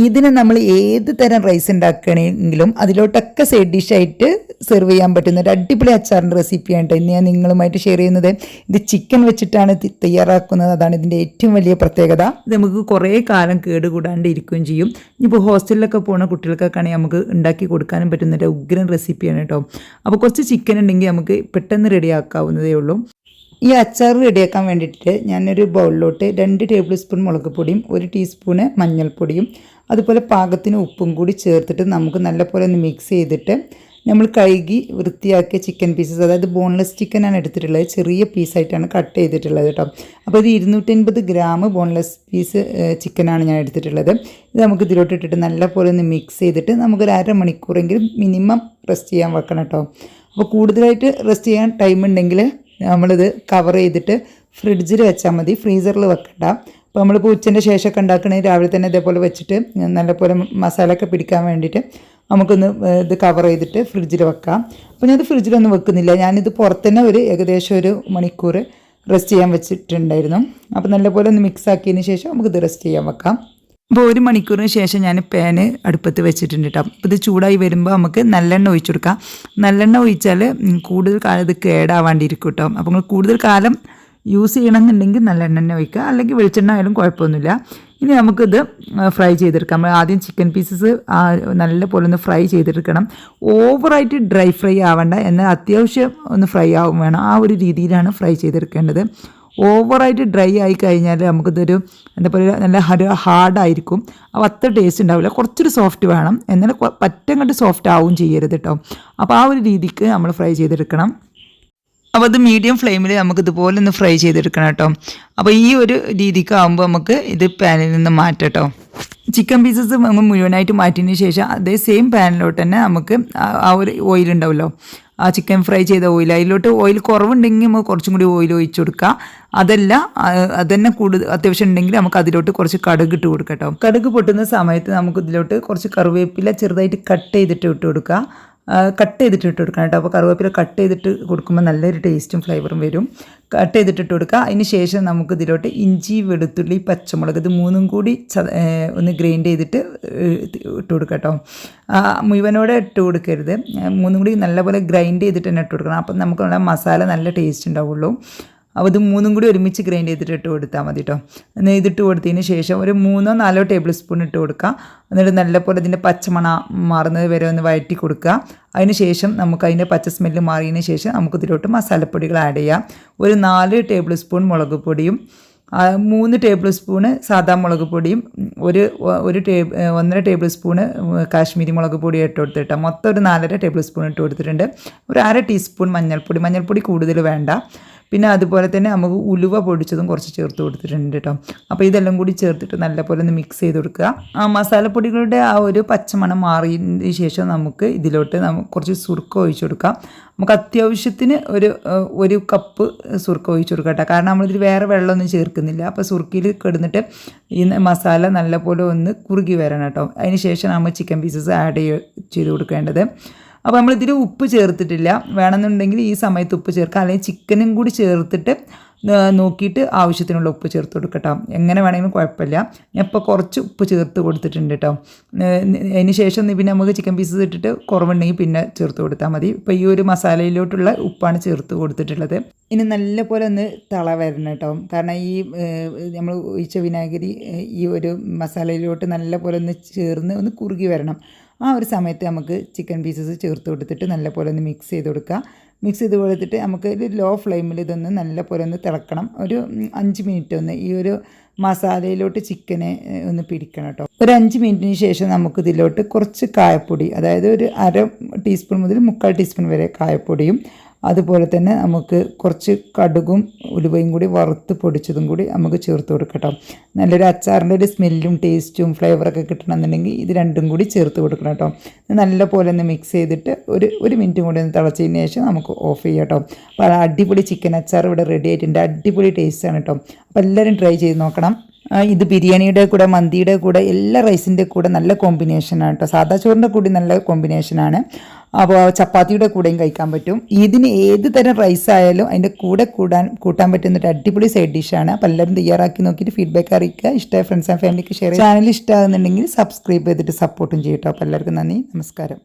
ഇതിന് നമ്മൾ ഏത് തരം റൈസ് ഉണ്ടാക്കുകയാണെങ്കിലും അതിലോട്ടൊക്കെ സൈഡ് ഡിഷായിട്ട് സെർവ് ചെയ്യാൻ പറ്റുന്ന ഒരു അടിപൊളി അച്ചാറിൻ്റെ റെസിപ്പിയാണ് കേട്ടോ ഇന്ന് ഞാൻ നിങ്ങളുമായിട്ട് ഷെയർ ചെയ്യുന്നത്. ഇത് ചിക്കൻ വെച്ചിട്ടാണ് തയ്യാറാക്കുന്നത്. അതാണ് ഇതിൻ്റെ ഏറ്റവും വലിയ പ്രത്യേകത. ഇത് നമുക്ക് കുറേ കാലം കേടുകൂടാണ്ട് ഇരിക്കുകയും ചെയ്യും. ഇനിയിപ്പോൾ ഹോസ്റ്റലിലൊക്കെ പോകുന്ന കുട്ടികൾക്കൊക്കെ ആണെങ്കിൽ നമുക്ക് ഉണ്ടാക്കി കൊടുക്കാനും പറ്റുന്ന ഒരു ഉഗ്രൻ റെസിപ്പിയാണ് കേട്ടോ. അപ്പോൾ കുറച്ച് ചിക്കൻ ഉണ്ടെങ്കിൽ നമുക്ക് പെട്ടെന്ന് റെഡിയാക്കാവുന്നതേ ഉള്ളൂ. ഈ അച്ചാർ റെഡിയാക്കാൻ വേണ്ടിയിട്ട് ഞാനൊരു ബൗളിലോട്ട് 2 ടേബിൾ സ്പൂൺ മുളക് പൊടിയും 1 ടീസ്പൂണ് മഞ്ഞൾപ്പൊടിയും അതുപോലെ പാകത്തിന് ഉപ്പും കൂടി ചേർത്തിട്ട് നമുക്ക് നല്ലപോലെ ഒന്ന് മിക്സ് ചെയ്തിട്ട് നമ്മൾ കഴുകി വൃത്തിയാക്കിയ ചിക്കൻ പീസസ്, അതായത് ബോൺലെസ് ചിക്കനാണ് എടുത്തിട്ടുള്ളത്, ചെറിയ പീസായിട്ടാണ് കട്ട് ചെയ്തിട്ടുള്ളത് കേട്ടോ. അപ്പോൾ ഇത് 250 ഗ്രാം ബോൺലെസ് പീസ് ചിക്കനാണ് ഞാൻ എടുത്തിട്ടുള്ളത്. ഇത് നമുക്ക് ഇതിലോട്ട് ഇട്ടിട്ട് നല്ലപോലെ ഒന്ന് മിക്സ് ചെയ്തിട്ട് നമുക്കൊരു അരമണിക്കൂറെങ്കിലും മിനിമം റെസ്റ്റ് ചെയ്യാൻ വെക്കണം കേട്ടോ. അപ്പോൾ കൂടുതലായിട്ട് റെസ്റ്റ് ചെയ്യാൻ ടൈം ഉണ്ടെങ്കിൽ നമ്മളിത് കവർ ചെയ്തിട്ട് ഫ്രിഡ്ജിൽ വെച്ചാൽ മതി, ഫ്രീസറിൽ വെക്കണ്ട. അപ്പോൾ നമ്മളിപ്പോൾ ഉച്ചൻ്റെ ശേഷമൊക്കെ ഉണ്ടാക്കണമെങ്കിൽ രാവിലെ തന്നെ ഇതേപോലെ വെച്ചിട്ട് നല്ലപോലെ മസാലയൊക്കെ പിടിക്കാൻ വേണ്ടിയിട്ട് നമുക്കൊന്ന് ഇത് കവർ ചെയ്തിട്ട് ഫ്രിഡ്ജിൽ വെക്കാം. അപ്പോൾ ഞാനത് ഫ്രിഡ്ജിലൊന്നും വെക്കുന്നില്ല, ഞാനിത് പുറത്തുതന്നെ ഏകദേശം 1 മണിക്കൂർ റെസ്റ്റ് ചെയ്യാൻ വെച്ചിട്ടുണ്ടായിരുന്നു. അപ്പോൾ നല്ലപോലെ ഒന്ന് മിക്സ് ആക്കിയതിന് ശേഷം നമുക്കിത് റെസ്റ്റ് ചെയ്യാൻ വെക്കാം. അപ്പോൾ 1 മണിക്കൂറിന് ശേഷം ഞാൻ പാന് അടുപ്പത്ത് വെച്ചിട്ടുണ്ട് കേട്ടോ. അപ്പോൾ ഇത് ചൂടായി വരുമ്പോൾ നമുക്ക് നല്ലെണ്ണ ഒഴിച്ചു കൊടുക്കാം. നല്ലെണ്ണ ഒഴിച്ചാൽ കൂടുതൽ കാലം ഇത് കേടാവാണ്ടിരിക്കും കേട്ടോ. അപ്പോൾ നിങ്ങൾ കൂടുതൽ കാലം യൂസ് ചെയ്യണമെന്നുണ്ടെങ്കിൽ നല്ലെണ്ണ തന്നെ ഒഴിക്കുക, അല്ലെങ്കിൽ വെളിച്ചെണ്ണ ആയാലും കുഴപ്പമൊന്നുമില്ല. ഇനി നമുക്കിത് ഫ്രൈ ചെയ്തെടുക്കാം. നമ്മൾ ആദ്യം ചിക്കൻ പീസസ് നല്ല പോലെ ഒന്ന് ഫ്രൈ ചെയ്തെടുക്കണം. ഓവറായിട്ട് ഡ്രൈ ഫ്രൈ ആവേണ്ട, എന്നാൽ അത്യാവശ്യം ഒന്ന് ഫ്രൈ ആവും വേണം. ആ ഒരു രീതിയിലാണ് ഫ്രൈ ചെയ്തെടുക്കേണ്ടത്. ഓവറായിട്ട് ഡ്രൈ ആയി കഴിഞ്ഞാൽ നമുക്കിതൊരു എന്താ പറയുക, നല്ല ഹാർഡായിരിക്കും. അപ്പോൾ അത്ര ടേസ്റ്റ് ഉണ്ടാവില്ല. കുറച്ചൊരു സോഫ്റ്റ് വേണം, എന്നാൽ പറ്റം കണ്ട് സോഫ്റ്റ് ആവും ചെയ്യരുത് കേട്ടോ. അപ്പോൾ ആ ഒരു രീതിക്ക് നമ്മൾ ഫ്രൈ ചെയ്തെടുക്കണം. അപ്പോൾ അത് മീഡിയം ഫ്ലെയിമിൽ നമുക്ക് ഇതുപോലെ ഒന്ന് ഫ്രൈ ചെയ്തെടുക്കണം കേട്ടോ. അപ്പോൾ ഈ ഒരു രീതിക്ക് ആകുമ്പോൾ നമുക്ക് ഇത് പാനിൽ നിന്ന് മാറ്റാം കേട്ടോ. ചിക്കൻ പീസസ് നമ്മൾ മുഴുവനായിട്ട് മാറ്റിയതിന് ശേഷം അതേ സെയിം പാനിലോട്ട് തന്നെ നമുക്ക് ആ ഒരു ഓയിൽ ഉണ്ടാവുമല്ലോ, ആ ചിക്കൻ ഫ്രൈ ചെയ്ത ഓയിൽ, അതിലോട്ട് ഓയിൽ കുറവുണ്ടെങ്കിൽ നമുക്ക് കുറച്ചും കൂടി ഓയിൽ ഒഴിച്ചു കൊടുക്കുക. അതന്നെ കൂടുതൽ അത്യാവശ്യം ഉണ്ടെങ്കിൽ നമുക്ക് അതിലോട്ട് കുറച്ച് കടുക് ഇട്ട് കൊടുക്കാം കേട്ടോ. കടുക് പൊട്ടുന്ന സമയത്ത് നമുക്ക് ഇതിലോട്ട് കുറച്ച് കറിവേപ്പില ചെറുതായിട്ട് കട്ട് ചെയ്തിട്ട് ഇട്ട് കൊടുക്കുക. ഇട്ട് കൊടുക്കണം കേട്ടോ. അപ്പോൾ കറിവേപ്പില കട്ട് ചെയ്തിട്ട് കൊടുക്കുമ്പോൾ നല്ലൊരു ടേസ്റ്റും ഫ്ലേവറും വരും. കട്ട് ചെയ്തിട്ട് ഇട്ട് കൊടുക്കുക. അതിന് ശേഷം നമുക്ക് ഇതിലോട്ട് ഇഞ്ചി, വെളുത്തുള്ളി, പച്ചമുളക് ഇത് 3ഉം കൂടി ഒന്ന് ഗ്രൈൻഡ് ചെയ്തിട്ട് ഇട്ട് കൊടുക്കുക കേട്ടോ. മുഴുവനോടെ ഇട്ട് കൊടുക്കരുത്, 3ഉം കൂടി നല്ലപോലെ ഗ്രൈൻഡ് ചെയ്തിട്ട് തന്നെ ഇട്ട് കൊടുക്കണം. അപ്പം നമുക്ക് നല്ല മസാല നല്ല ടേസ്റ്റ് ഉണ്ടാവുള്ളൂ. അപ്പോൾ ഇത് 3ഉം കൂടി ഒരുമിച്ച് ഗ്രൈൻഡ് ചെയ്തിട്ട് ഇട്ട് കൊടുത്താൽ മതി കേട്ടോ. ഇതിട്ട് കൊടുത്തതിന് ശേഷം ഒരു 3-4 ടേബിൾ സ്പൂൺ ഇട്ട് കൊടുക്കുക. എന്നിട്ട് നല്ലപോലെ ഇതിൻ്റെ പച്ചമണ മാറുന്നത് വരെ ഒന്ന് വഴറ്റി കൊടുക്കുക. അതിന് ശേഷം നമുക്ക് അതിൻ്റെ പച്ച സ്മെല്ല് മാറിയതിന് ശേഷം നമുക്ക് ഇതിലോട്ട് മസാലപ്പൊടികൾ ആഡ് ചെയ്യാം. ഒരു 4 ടേബിൾ സ്പൂൺ മുളക് പൊടിയും 3 ടേബിൾ സ്പൂണ് സാദാ മുളക് പൊടിയും 1 ടേബിൾ സ്പൂണ് കാശ്മീരി മുളക് പൊടി ഇട്ട് കൊടുത്തിട്ട് മൊത്തം ഒരു 4.5 ടേബിൾ സ്പൂൺ ഇട്ട് കൊടുത്തിട്ടുണ്ട്. ഒരു 1/2 ടീസ്പൂൺ മഞ്ഞൾപ്പൊടി കൂടുതൽ വേണ്ട. പിന്നെ അതുപോലെ തന്നെ നമുക്ക് ഉലുവ പൊടിച്ചതും കുറച്ച് ചേർത്ത് കൊടുത്തിട്ടുണ്ട് കേട്ടോ. അപ്പോൾ ഇതെല്ലാം കൂടി ചേർത്തിട്ട് നല്ലപോലെ ഒന്ന് മിക്സ് ചെയ്ത് കൊടുക്കുക. മസാലപ്പൊടികളുടെ ആ ഒരു പച്ചമണം മാറിയതിന് ശേഷം നമുക്ക് ഇതിലോട്ട് കുറച്ച് സുർക്ക ഒഴിച്ചു കൊടുക്കാം. നമുക്ക് അത്യാവശ്യത്തിന് ഒരു കപ്പ് സുർക്ക ഒഴിച്ചു കൊടുക്കാം കേട്ടോ. കാരണം നമ്മളിതിൽ വേറെ വെള്ളമൊന്നും ചേർക്കുന്നില്ല. അപ്പോൾ സുർക്കയിൽ കിടന്നിട്ട് ഈ മസാല നല്ലപോലെ ഒന്ന് കുറുകി വരണം കേട്ടോ. അതിന് ശേഷം നമ്മൾ ചിക്കൻ പീസസ് ആഡ് ചെയ്ത് കൊടുക്കേണ്ടത്. അപ്പോൾ നമ്മളിതിൽ ഉപ്പ് ചേർത്തിട്ടില്ല. വേണമെന്നുണ്ടെങ്കിൽ ഈ സമയത്ത് ഉപ്പ് ചേർക്കാം, അല്ലെങ്കിൽ ചിക്കനും കൂടി ചേർത്തിട്ട് നോക്കിയിട്ട് ആവശ്യത്തിനുള്ള ഉപ്പ് ചേർത്ത് കൊടുക്കട്ടോ. എങ്ങനെ വേണമെങ്കിലും കുഴപ്പമില്ല. ഞാൻ ഇപ്പോൾ കുറച്ച് ഉപ്പ് ചേർത്ത് കൊടുത്തിട്ടുണ്ട് കേട്ടോ. അതിന് ശേഷം പിന്നെ നമുക്ക് ചിക്കൻ പീസസ് ഇട്ടിട്ട് കുറവുണ്ടെങ്കിൽ പിന്നെ ചേർത്ത് കൊടുത്താൽ മതി. ഇപ്പോൾ ഈ ഒരു മസാലയിലോട്ടുള്ള ഉപ്പാണ് ചേർത്ത് കൊടുത്തിട്ടുള്ളത്. ഇനി നല്ലപോലെ ഒന്ന് തള വരണം കേട്ടോ. കാരണം ഈ നമ്മൾ ഒഴിച്ച വിനാഗിരി ഈ ഒരു മസാലയിലോട്ട് നല്ലപോലെ ഒന്ന് ചേർന്ന് ഒന്ന് കുറുകി വരണം. ആ ഒരു സമയത്ത് നമുക്ക് ചിക്കൻ പീസസ് ചേർത്ത് കൊടുത്തിട്ട് നല്ലപോലെ ഒന്ന് മിക്സ് ചെയ്ത് കൊടുക്കുക. മിക്സ് ചെയ്ത് കൊടുത്തിട്ട് നമുക്ക് ഒരു ലോ ഫ്ലെയിമിൽ ഇതൊന്ന് നല്ലപോലെ ഒന്ന് തിളക്കണം. ഒരു 5 മിനിറ്റ് ഒന്ന് ഈ ഒരു മസാലയിലോട്ട് ചിക്കനെ ഒന്ന് പിടിക്കണം കേട്ടോ. ഒരു 5 മിനിറ്റിന് ശേഷം നമുക്ക് ഇതിലോട്ട് കുറച്ച് കായപ്പൊടി, അതായത് ഒരു 1/2 ടീസ്പൂൺ മുതൽ 3/4 ടീസ്പൂൺ വരെ കായപ്പൊടിയും അതുപോലെ തന്നെ നമുക്ക് കുറച്ച് കടുകും ഉലുവയും കൂടി വറുത്ത് പൊടിച്ചതും കൂടി നമുക്ക് ചേർത്ത് കൊടുക്കട്ടോ. നല്ലൊരു അച്ചാറിൻ്റെ ഒരു സ്മെല്ലും ടേസ്റ്റും ഫ്ലേവറൊക്കെ കിട്ടണമെന്നുണ്ടെങ്കിൽ ഇത് രണ്ടും കൂടി ചേർത്ത് കൊടുക്കണം കേട്ടോ. നല്ല പോലെ ഒന്ന് മിക്സ് ചെയ്തിട്ട് ഒരു മിനിറ്റും കൂടി ഒന്ന് തിളച്ചതിന് ശേഷം നമുക്ക് ഓഫ് ചെയ്യാം കേട്ടോ. അപ്പോൾ അടിപൊളി ചിക്കൻ അച്ചാർ ഇവിടെ റെഡി ആയിട്ടുണ്ട്. അടിപൊളി ടേസ്റ്റാണ് കേട്ടോ. അപ്പോൾ എല്ലാവരും ട്രൈ ചെയ്ത് നോക്കണം. ഇത് ബിരിയാണിയുടെ കൂടെ മന്തിയുടെ കൂടെ എല്ലാ റൈസിൻ്റെ കൂടെ നല്ല കോമ്പിനേഷനാണ് കേട്ടോ. സാദാ ചോറിൻ്റെ കൂടി നല്ല കോമ്പിനേഷനാണ്. അപ്പോൾ ചപ്പാത്തിയുടെ കൂടെയും കഴിക്കാൻ പറ്റും. ഇതിന് ഏത് തരം റൈസ് ആയാലും അതിൻ്റെ കൂടെ കൂട്ടാൻ പറ്റുന്ന ഒരു അടിപൊളി സൈഡ് ഡിഷാണ്. അപ്പോൾ എല്ലാവരും തയ്യാറാക്കി നോക്കിയിട്ട് ഫീഡ്ബാക്ക് അറിയിക്കുക. ഇഷ്ടമായ ഫ്രണ്ട്സ് ആൻഡ് ഫാമിലിക്ക് ഷെയർ ചെയ്യുക. ചാനൽ ഇഷ്ടമാകുന്നുണ്ടെങ്കിൽ സബ്സ്ക്രൈബ് ചെയ്തിട്ട് സപ്പോർട്ടും ചെയ്യട്ടോ. അപ്പോൾ എല്ലാവർക്കും നന്ദി, നമസ്കാരം.